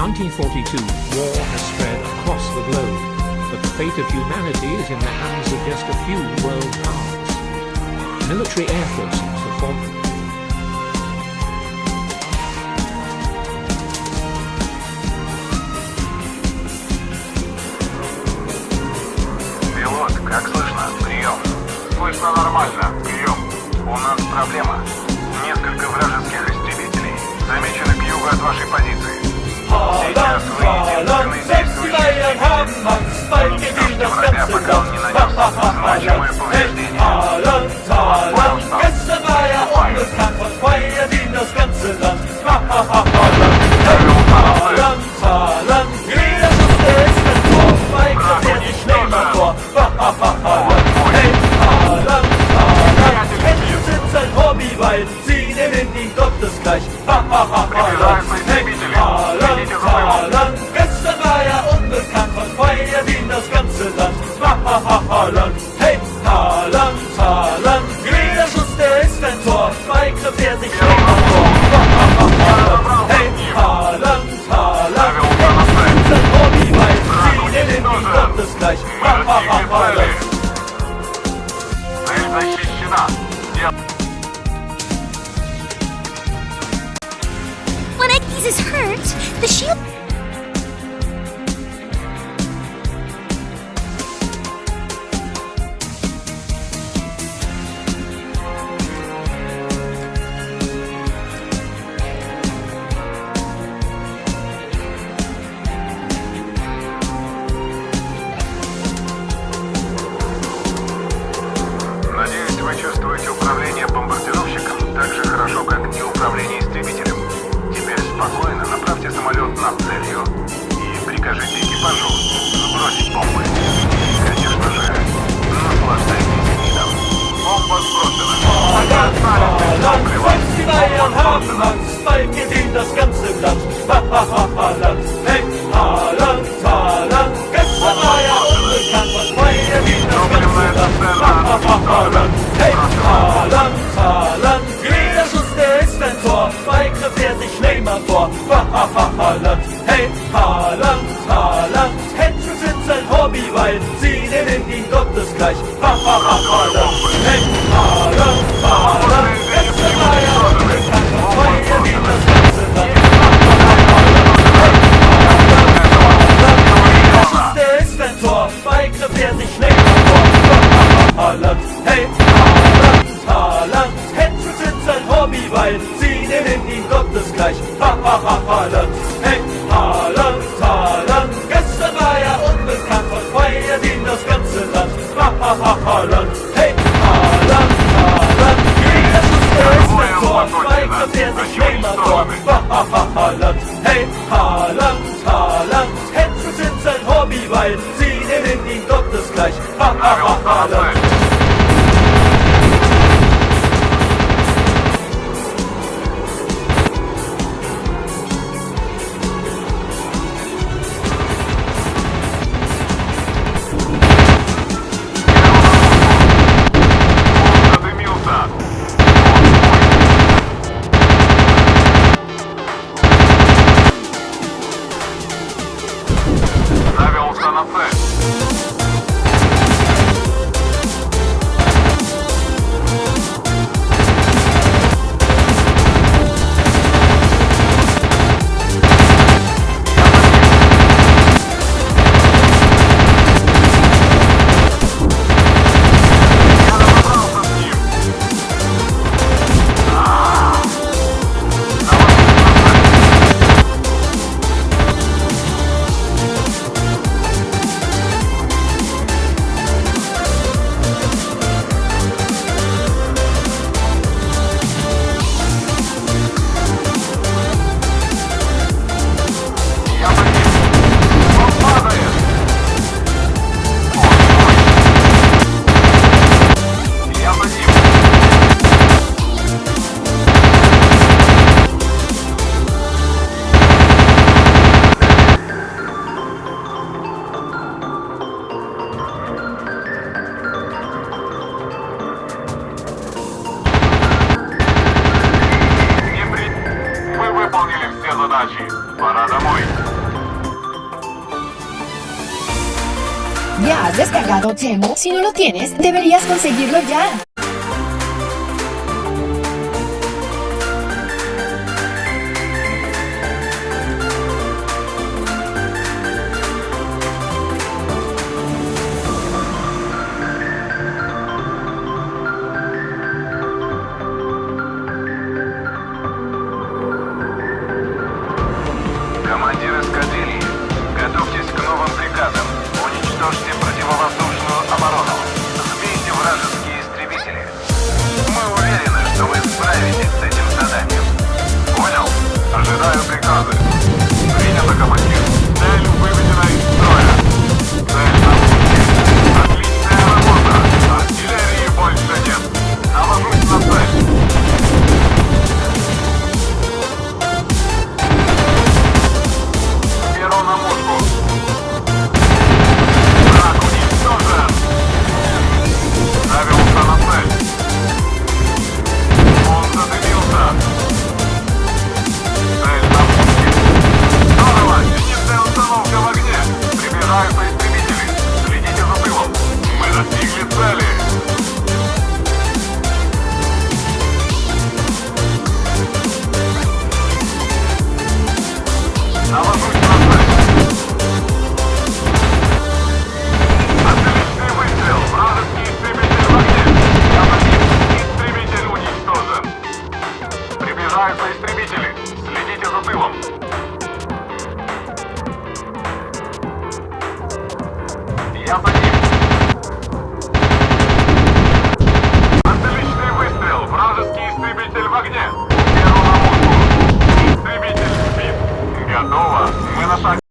1942, war has spread across the globe, but the fate of humanity is in the hands of just a few world powers. Military air forces have formed. Пилот, как слышно? Прием. Слышно нормально. Прием. У нас проблема. Несколько вражеских истребителей замечены к югу от вашей позиции. Сейчас вы единственный действующий истребитель. Врага, пока он не нанес значимое повреждение. Gestern war ja unbekannt, was feiert ihn das ganze Land. Haaland, Haaland, jeder Schuss, der ist ein Tor, weigert er sich schneller vor. Hey, Haaland, Haaland, Menschen sind sein Hobby, weil sie nehmen ihn gottesgleich. Haaland, hey, Haaland, Haaland, gestern war ja unbekannt, was feiert ihn das ganze Land. Haaland, hey, Haaland, Haaland, jeder Schuss, der ist ein Tor, weigert er sich schneller vor. Hey, Haaland, Haaland, Menschen sind sein Hobby, weil sie nehmen ihn gottesgleich. Haaland. Цель защищена. When Ekis is hurt, the shield... Надеюсь, вы чувствуете управление бомбардировщиком так же хорошо, как и управление истребителем. Теперь спокойно направьте самолет над целью и прикажите экипажу сбросить бомбы. И, конечно же, наслаждайтесь видом. Бомба сброшена. Haaland, selbst die Bayern haben Angst, bald geht ihnen das ganze Land. Haaland, hey, Haaland, Haaland, gestern war ja unbekannt, was feiert ihn das ganze Land. Haaland, hey, Haaland, Haaland, jeder Schuss, der ist ein Tor, weigert er sich Neymar vor. Haaland, hey, Haaland, Haaland, Händchen sind sein Hobby, weil sie nennen ihn gottesgleich. Haaland, hey, Haaland, Haaland, gestern war ja unbekannt, was feiert ihn das ganze Land. Der ist ein Tor, weigert er sich Neymar vor. Haaland, hey, Haaland, Haaland, Händchen sind sein Hobby, weil sie nennen ihn gottesgleich. Haaland, hey, Haaland, Haaland, gestern war ja unbekannt, was feiert ihn das ganze Land. Haaland, hey, Haaland, Haaland, jeder Schuss, der ist ein Tor, weigert er sich Neymar vor. Haaland, hey, Haaland, Haaland, Händchen sind sein Hobby, weil sie nennen ihn gottesgleich. Haaland. Задымился. Навелся на цель. descargado Temu? Si no lo tienes, deberías conseguirlo ya. Командир эскадрильи, готовьтесь к новым приказам. Уничтожьте противовоздушную оборону. Сбейте вражеские истребители. Мы уверены, что вы справитесь с этим заданием. Понял? Ожидаю приказы. Принято, командир. Цель выведена из строя. Цель на пути. Отличная работа. Артиллерии больше нет. Навожусь на цель. Беру на мушку. Враг уничтожен. Навелся на цель. Он задымился. Цель на пути. Здорово! Зенитная установка в огне. Приближаются истребители. Следите за тылом. Мы достигли цели. Навожусь на цель. Отличный выстрел. Вражеский истребитель в огне. Я забит. Истребитель уничтожен. Приближаются истребители. Следите за тылом. Я забит. Отличный выстрел. Вражеский истребитель в огне.